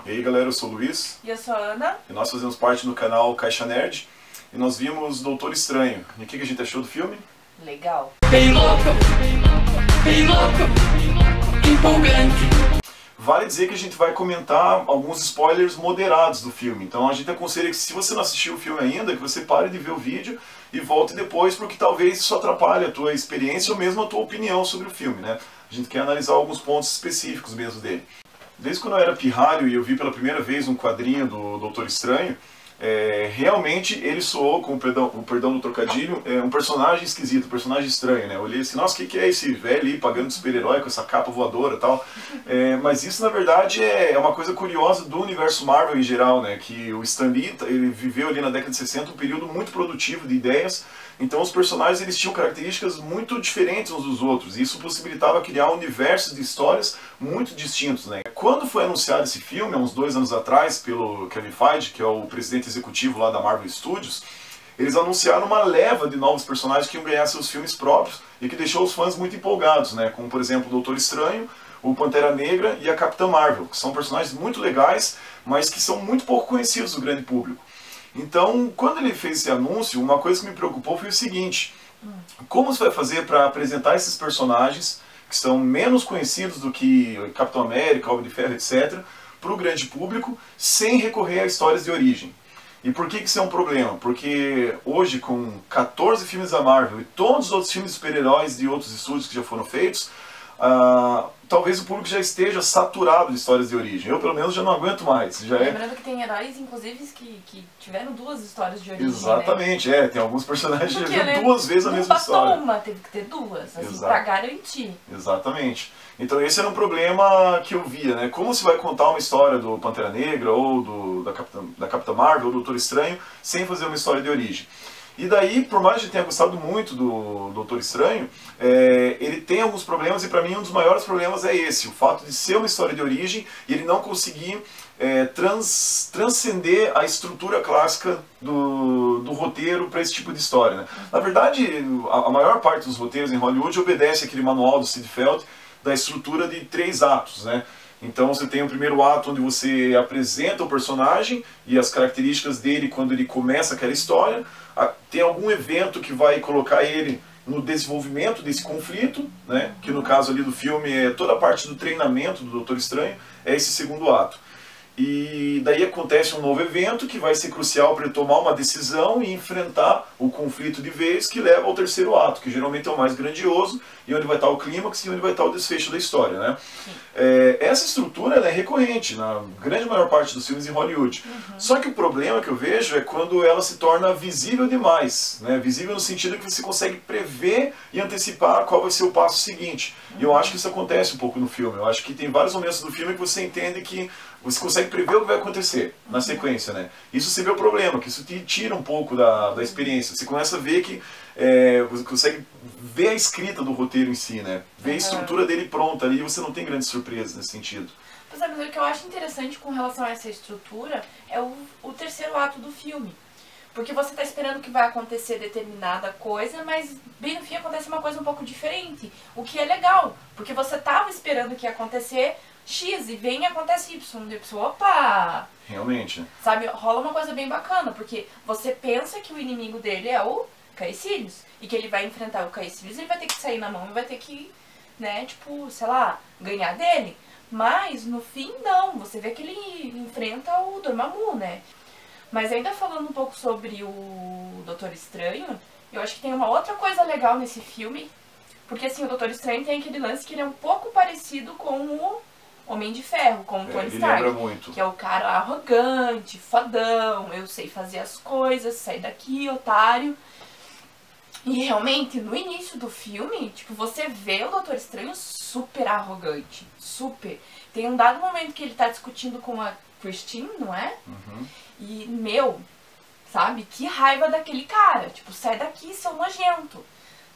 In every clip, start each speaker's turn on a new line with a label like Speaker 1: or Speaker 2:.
Speaker 1: E aí galera, eu sou o Luiz.
Speaker 2: E eu sou a Ana.
Speaker 1: E nós fazemos parte do canal Caixa Nerd. E nós vimos Doutor Estranho. E o que a gente achou do filme?
Speaker 2: Legal.
Speaker 3: Bem louco, empolgante.
Speaker 1: Vale dizer que a gente vai comentar alguns spoilers moderados do filme. Então a gente aconselha que se você não assistiu o filme ainda, que você pare de ver o vídeo e volte depois, porque talvez isso atrapalhe a tua experiência ou mesmo a tua opinião sobre o filme, né? A gente quer analisar alguns pontos específicos mesmo dele. Desde quando eu era pirralho e eu vi pela primeira vez um quadrinho do Doutor Estranho, realmente ele soou, com o perdão do trocadilho, um personagem esquisito, um personagem estranho, né? Eu olhei assim, nossa, o que é esse velho aí pagando de super-herói com essa capa voadora e tal? Mas isso, na verdade, é uma coisa curiosa do universo Marvel em geral, né? Que o Stan Lee, ele viveu ali na década de 60 um período muito produtivo de ideias, então os personagens eles tinham características muito diferentes uns dos outros, e isso possibilitava criar universos de histórias muito distintos, né? Quando foi anunciado esse filme, há uns 2 anos atrás, pelo Kevin Feige, que é o presidente executivo lá da Marvel Studios, eles anunciaram uma leva de novos personagens que iam ganhar seus filmes próprios e que deixou os fãs muito empolgados, né? Como, por exemplo, o Doutor Estranho, o Pantera Negra e a Capitã Marvel, que são personagens muito legais, mas que são muito pouco conhecidos do grande público. Então, quando ele fez esse anúncio, uma coisa que me preocupou foi o seguinte: como você vai fazer para apresentar esses personagens, que são menos conhecidos do que Capitão América, Homem de Ferro, etc., para o grande público, sem recorrer a histórias de origem? E por que isso é um problema? Porque hoje, com 14 filmes da Marvel e todos os outros filmes de super-heróis de outros estúdios que já foram feitos, talvez o público já esteja saturado de histórias de origem. Eu, pelo menos, já não aguento mais.
Speaker 2: Lembrando que tem heróis, inclusive, que tiveram 2 histórias de origem,
Speaker 1: exatamente,
Speaker 2: né?
Speaker 1: Tem alguns personagens que já viram
Speaker 2: né,
Speaker 1: 2 vezes a mesma história.
Speaker 2: Uma, teve que ter 2, assim, pra garantir.
Speaker 1: Exatamente. Então esse era um problema que eu via, né? Como se vai contar uma história do Pantera Negra, ou da Capitã Marvel, ou do Doutor Estranho, sem fazer uma história de origem? E daí, por mais que eu tenha gostado muito do Doutor Estranho, ele tem alguns problemas, e para mim um dos maiores problemas é esse: o fato de ser uma história de origem e ele não conseguir transcender a estrutura clássica do roteiro para esse tipo de história, né? Na verdade, a maior parte dos roteiros em Hollywood obedece aquele manual do Sid Feld da estrutura de 3 atos, né? Então você tem o primeiro ato onde você apresenta o personagem e as características dele quando ele começa aquela história. Tem algum evento que vai colocar ele no desenvolvimento desse conflito, né? Que no caso ali do filme é toda a parte do treinamento do Doutor Estranho, é esse segundo ato. E daí acontece um novo evento que vai ser crucial para ele tomar uma decisão e enfrentar o conflito de vez, que leva ao terceiro ato, que geralmente é o mais grandioso, e onde vai estar o clímax e onde vai estar o desfecho da história, né? Essa estrutura ela é recorrente na grande maior parte dos filmes em Hollywood. Só que o problema que eu vejo é quando ela se torna visível demais, né? Visível no sentido que você consegue prever e antecipar qual vai ser o passo seguinte. E eu acho que isso acontece um pouco no filme. Eu acho que tem vários momentos do filme que você entende que você consegue prever o que vai acontecer na sequência, né? Isso se vê o problema, que isso te tira um pouco da experiência. Você começa a ver que você consegue ver a escrita do roteiro em si, né? Ver a estrutura dele pronta ali, e você não tem grandes surpresas nesse sentido.
Speaker 2: Mas o que eu acho interessante com relação a essa estrutura é o terceiro ato do filme. Porque você está esperando que vai acontecer determinada coisa, mas bem no fim acontece uma coisa um pouco diferente. O que é legal, porque você estava esperando que ia acontecer X e vem e acontece Y. Opa!
Speaker 1: Realmente.
Speaker 2: Sabe, rola uma coisa bem bacana, porque você pensa que o inimigo dele é o Caecilius, e que ele vai enfrentar o Caecilius, ele vai ter que sair na mão e vai ter que, né, tipo, sei lá, ganhar dele. Mas no fim não, você vê que ele enfrenta o Dormammu, né? Mas ainda falando um pouco sobre o Doutor Estranho, eu acho que tem uma outra coisa legal nesse filme, porque assim, o Doutor Estranho tem aquele lance que ele é um pouco parecido com o Homem de Ferro, com o Tony Stark,
Speaker 1: lembra muito.
Speaker 2: Que é o cara arrogante, fodão, eu sei fazer as coisas, sai daqui, otário. E realmente, no início do filme, tipo, você vê o Doutor Estranho super arrogante, super. Tem um dado momento que ele tá discutindo com a Christine, não é? E, sabe, que raiva daquele cara. Tipo, sai daqui, seu nojento,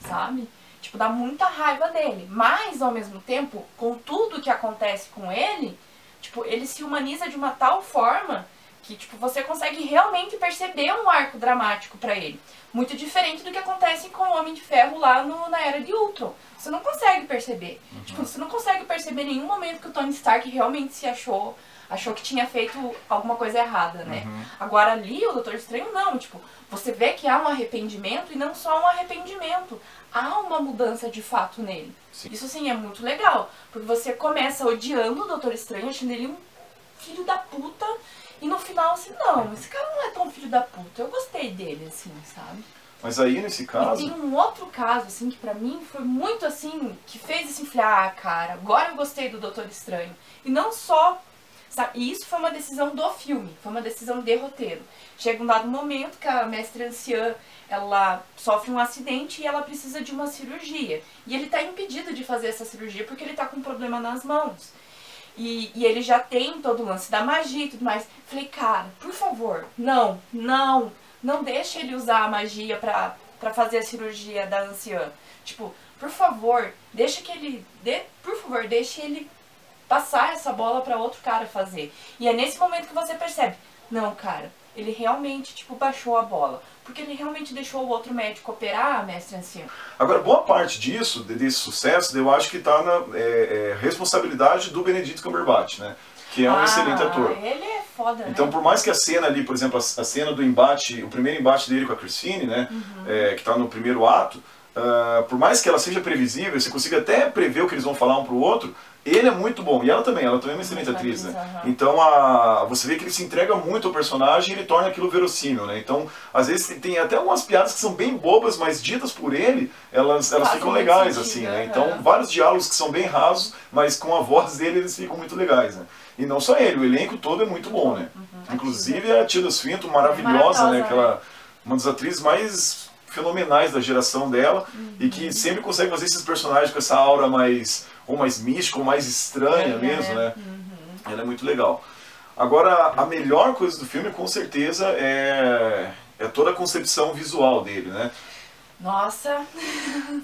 Speaker 2: sabe? Tipo, dá muita raiva dele. Mas, ao mesmo tempo, com tudo que acontece com ele, tipo, ele se humaniza de uma tal forma que, tipo, você consegue realmente perceber um arco dramático pra ele. Muito diferente do que acontece com o Homem de Ferro lá na Era de Ultron. Você não consegue perceber. Tipo, você não consegue perceber em nenhum momento que o Tony Stark realmente se achou achou que tinha feito alguma coisa errada, né? Agora ali, o Doutor Estranho não, tipo, você vê que há um arrependimento e não só um arrependimento, há uma mudança de fato nele.
Speaker 1: Sim.
Speaker 2: Isso, assim, é muito legal, porque você começa odiando o Doutor Estranho, achando ele um filho da puta, e no final, assim, não, esse cara não é tão filho da puta, eu gostei dele, assim, sabe?
Speaker 1: Mas aí, nesse caso...
Speaker 2: E tem um outro caso, assim, que pra mim foi muito, assim, que fez assim, falar, ah, cara, agora eu gostei do Doutor Estranho. E não só, sabe, e isso foi uma decisão do filme, foi uma decisão de roteiro. Chega um dado momento que a mestre anciã, ela sofre um acidente e ela precisa de uma cirurgia. E ele tá impedido de fazer essa cirurgia porque ele tá com um problema nas mãos. E ele já tem todo o lance da magia e tudo mais. Falei, cara, por favor, não deixe ele usar a magia pra fazer a cirurgia da anciã. Tipo, por favor, deixe ele passar essa bola pra outro cara fazer. E é nesse momento que você percebe, não, cara, ele realmente, tipo, baixou a bola. Porque ele realmente deixou o outro médico operar a mestre anciã.
Speaker 1: Agora, boa parte disso, desse sucesso, eu acho que está na responsabilidade do Benedict Cumberbatch, né? Que é um excelente ator.
Speaker 2: Ele é foda,
Speaker 1: então,
Speaker 2: né?
Speaker 1: por mais que a cena ali, por exemplo, a cena do embate, o primeiro embate dele com a Christine, né? Que está no primeiro ato, por mais que ela seja previsível, você consiga até prever o que eles vão falar um pro outro, ele é muito bom, e ela também é uma excelente atriz, né? Então você vê que ele se entrega muito ao personagem e ele torna aquilo verossímil, né? Então, às vezes tem até algumas piadas que são bem bobas, mas ditas por ele, elas ficam legais, assim, né? Então, vários diálogos que são bem rasos, mas com a voz dele eles ficam muito legais, né? E não só ele, o elenco todo é muito bom, né? Inclusive a Tilda Swinton, maravilhosa, né? Uma das atrizes mais fenomenais da geração dela e que sempre consegue fazer esses personagens com essa aura mais mística, ou mais estranha mesmo, né? Ela é muito legal. Agora, a melhor coisa do filme, com certeza, é toda a concepção visual dele, né?
Speaker 2: Nossa,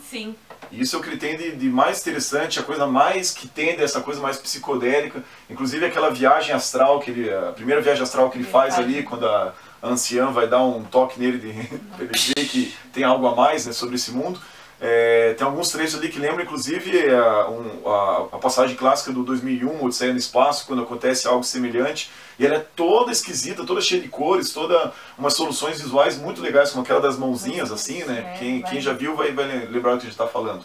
Speaker 2: sim.
Speaker 1: Isso é o que ele tem de mais interessante, a coisa mais que tem dessa coisa mais psicodélica. Inclusive aquela viagem astral, a primeira viagem astral que ele faz ali, quando a anciã vai dar um toque nele para ele ver que tem algo a mais, né, sobre esse mundo. Tem alguns trechos ali que lembram, inclusive, a passagem clássica do 2001, Odisseia no Espaço, quando acontece algo semelhante. E ela é toda esquisita, toda cheia de cores, toda umas soluções visuais muito legais, como aquela das mãozinhas, assim, né? Quem já viu vai lembrar do que a gente está falando.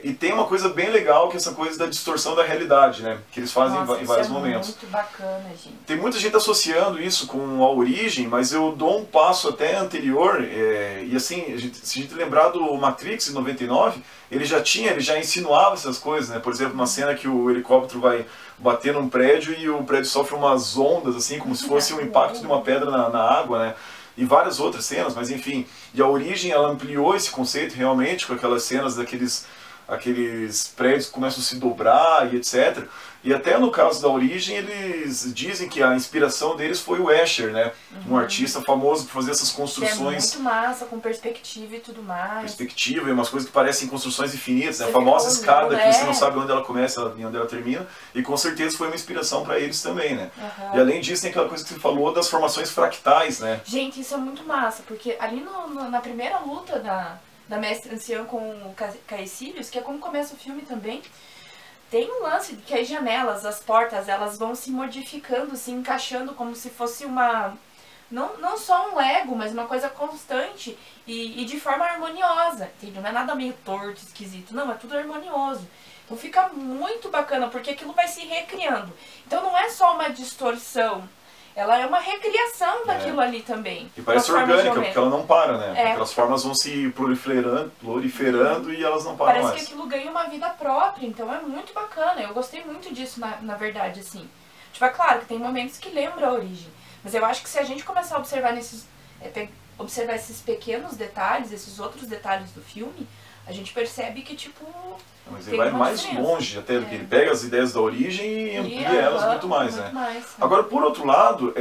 Speaker 1: E tem uma coisa bem legal, que é essa coisa da distorção da realidade, né? Que eles fazem em vários momentos.
Speaker 2: Muito bacana, gente.
Speaker 1: Tem muita gente associando isso com a origem, mas eu dou um passo até anterior, e assim, se a gente lembrar do Matrix, em 99, ele já insinuava essas coisas, né? Por exemplo, uma cena que o helicóptero vai bater num prédio e o prédio sofre umas ondas, assim, como se fosse um impacto de uma pedra na água, né? E várias outras cenas, mas enfim. E a origem, ela ampliou esse conceito realmente, com aquelas cenas daqueles prédios que começam a se dobrar e etc. E até no caso da origem, eles dizem que a inspiração deles foi o Escher, né? Um artista famoso por fazer essas construções.
Speaker 2: É muito massa, com perspectiva e tudo mais.
Speaker 1: Perspectiva e umas coisas que parecem construções infinitas, né? A famosa escada que você não sabe onde ela começa e onde ela termina. E com certeza foi uma inspiração para eles também, né? E além disso, tem aquela coisa que você falou das formações fractais, né?
Speaker 2: Gente, isso é muito massa, porque ali na primeira luta da mestre anciã com o Caecilius, que é como começa o filme também, tem um lance de que as janelas, as portas, elas vão se modificando, se encaixando como se fosse uma... Não só um Lego, mas uma coisa constante e de forma harmoniosa, entendeu? Não é nada meio torto, esquisito, não, é tudo harmonioso. Então fica muito bacana, porque aquilo vai se recriando. Então não é só uma distorção, ela é uma recriação daquilo ali também.
Speaker 1: E parece orgânica, porque ela não para, né? Aquelas formas vão se proliferando e elas não param mais.
Speaker 2: Parece que aquilo ganha uma vida própria, então é muito bacana. Eu gostei muito disso, na verdade, assim. Tipo, é claro que tem momentos que lembram a origem, mas eu acho que se a gente começar a observar observar esses pequenos detalhes, esses outros detalhes do filme, a gente percebe que, tipo...
Speaker 1: Mas ele vai mais longe até do que ele pega as ideias da origem e amplia elas muito mais, né? Agora, por outro lado,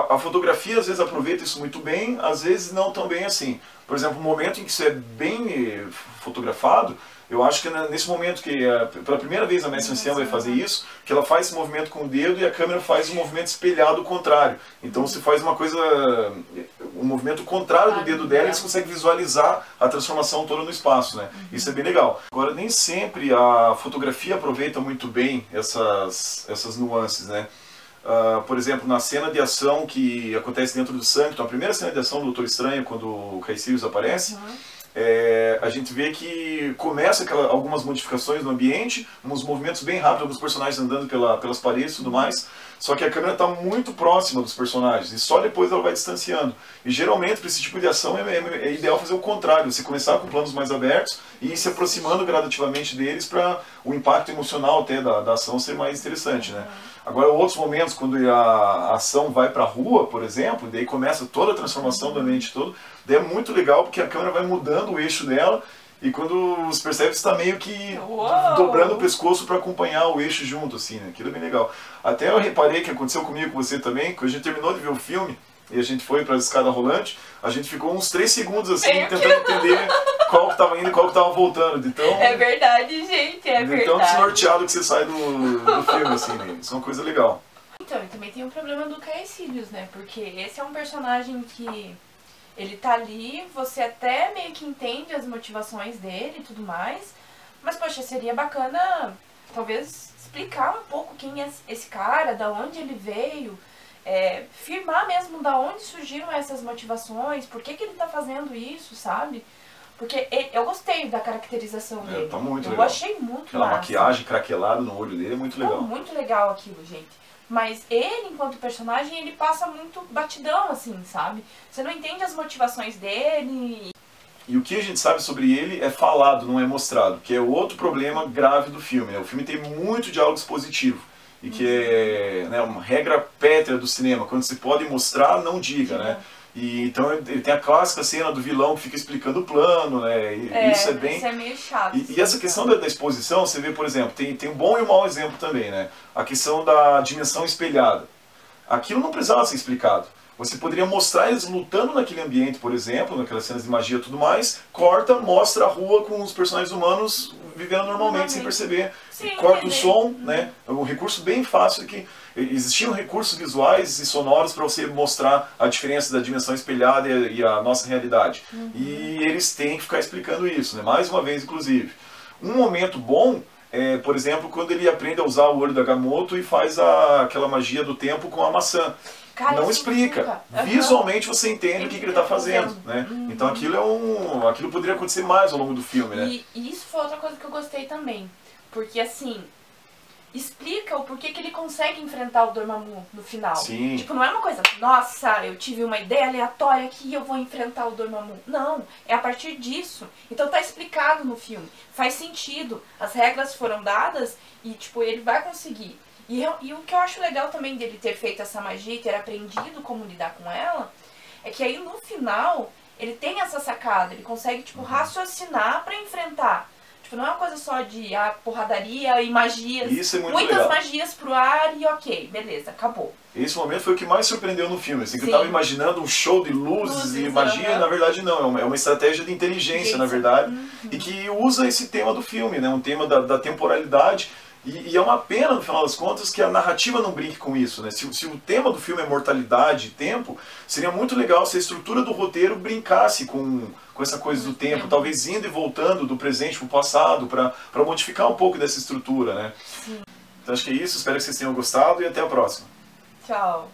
Speaker 1: a fotografia às vezes aproveita isso muito bem, às vezes não tão bem assim. Por exemplo, o momento em que isso é bem fotografado, eu acho que nesse momento que pela primeira vez a mestre anciã vai fazer isso, que ela faz esse movimento com o dedo e a câmera faz um movimento espelhado ao contrário. Então você faz uma coisa... o movimento contrário do dedo dela, e você consegue visualizar a transformação toda no espaço, né? Isso é bem legal. Agora, nem sempre a fotografia aproveita muito bem essas nuances, né? Por exemplo, na cena de ação que acontece dentro do Sanctum, a primeira cena de ação do Doutor Estranho, quando o Caecilius aparece, a gente vê que começa algumas modificações no ambiente, uns movimentos bem rápidos, alguns personagens andando pelas paredes e tudo mais, só que a câmera está muito próxima dos personagens, e só depois ela vai distanciando. E geralmente, para esse tipo de ação, é ideal fazer o contrário, você começar com planos mais abertos e ir se aproximando gradativamente deles para o impacto emocional até da ação ser mais interessante, né? Agora, outros momentos, quando a ação vai para a rua, por exemplo, daí começa toda a transformação do ambiente todo, daí é muito legal porque a câmera vai mudando o eixo dela, e quando você percebe, você está meio que dobrando o pescoço para acompanhar o eixo junto, assim, né? Aquilo é bem legal. Até eu reparei que aconteceu comigo, com você também, quando a gente terminou de ver o filme, e a gente foi para a escada rolante, a gente ficou uns 3 segundos assim, tentando entender qual que estava indo e qual que estava voltando. Então,
Speaker 2: é verdade, gente, é verdade.
Speaker 1: Então desnorteado que você sai do filme, assim, né? Isso é uma coisa legal.
Speaker 2: Então, e também tem o problema do Caecilius, né? Porque esse é um personagem que ele tá ali, você até meio que entende as motivações dele e tudo mais, mas, poxa, seria bacana, talvez, explicar um pouco quem é esse cara, da onde ele veio, firmar mesmo da onde surgiram essas motivações, por que ele tá fazendo isso, sabe? Porque eu gostei da caracterização dele.
Speaker 1: Tá muito
Speaker 2: legal. Eu achei muito
Speaker 1: Aquela
Speaker 2: massa.
Speaker 1: maquiagem craquelada no olho dele é muito legal.
Speaker 2: Tá muito legal aquilo, gente. Mas ele, enquanto personagem, ele passa muito batidão, assim, sabe? Você não entende as motivações dele.
Speaker 1: E o que a gente sabe sobre ele é falado, não é mostrado, que é outro problema grave do filme, né? O filme tem muito diálogo expositivo, e que é, né, uma regra pétrea do cinema, quando se pode mostrar, não diga, né? E, então ele tem a clássica cena do vilão que fica explicando o plano, né? Isso é bem...
Speaker 2: Isso é meio chato.
Speaker 1: E essa questão da exposição, você vê, por exemplo, tem um bom e um mau exemplo também, né? A questão da dimensão espelhada. Aquilo não precisava ser explicado. Você poderia mostrar eles lutando naquele ambiente, por exemplo, naquelas cenas de magia e tudo mais, corta, mostra a rua com os personagens humanos vivendo normalmente, sem perceber.
Speaker 2: Sim,
Speaker 1: corta o som, né? É um recurso bem fácil que existiam recursos visuais e sonoros para você mostrar a diferença da dimensão espelhada e a nossa realidade. E eles têm que ficar explicando isso, né? Mais uma vez, inclusive. Um momento bom é, por exemplo, quando ele aprende a usar o olho da Agamotto e faz aquela magia do tempo com a maçã.
Speaker 2: Cara,
Speaker 1: não explica. Visualmente você entende o que ele está fazendo, né? Então aquilo poderia acontecer mais ao longo do filme, né?
Speaker 2: E isso foi outra coisa que eu gostei também. Porque assim, explica o porquê que ele consegue enfrentar o Dormammu no final.
Speaker 1: Sim.
Speaker 2: Tipo, não é uma coisa, nossa, eu tive uma ideia aleatória aqui e eu vou enfrentar o Dormammu. Não, é a partir disso. Então tá explicado no filme. Faz sentido. As regras foram dadas e, tipo, ele vai conseguir. E o que eu acho legal também dele ter feito essa magia e ter aprendido como lidar com ela, é que aí no final ele tem essa sacada, ele consegue, tipo, raciocinar pra enfrentar. Tipo, não é uma coisa só de porradaria e magias.
Speaker 1: Isso é muito
Speaker 2: muitas
Speaker 1: legal.
Speaker 2: magias pro ar e ok, beleza, acabou.
Speaker 1: Esse momento foi o que mais surpreendeu no filme, assim, que eu estava imaginando um show de luzes e magia, na verdade não, é uma estratégia de inteligência, na verdade, e que usa esse tema do filme, né, um tema da temporalidade. E é uma pena, no final das contas, que a narrativa não brinque com isso, né? Se o tema do filme é mortalidade e tempo, seria muito legal se a estrutura do roteiro brincasse com essa coisa do tempo, talvez indo e voltando do presente para o passado, para modificar um pouco dessa estrutura, né?
Speaker 2: Sim.
Speaker 1: Então acho que é isso, espero que vocês tenham gostado e até a próxima.
Speaker 2: Tchau.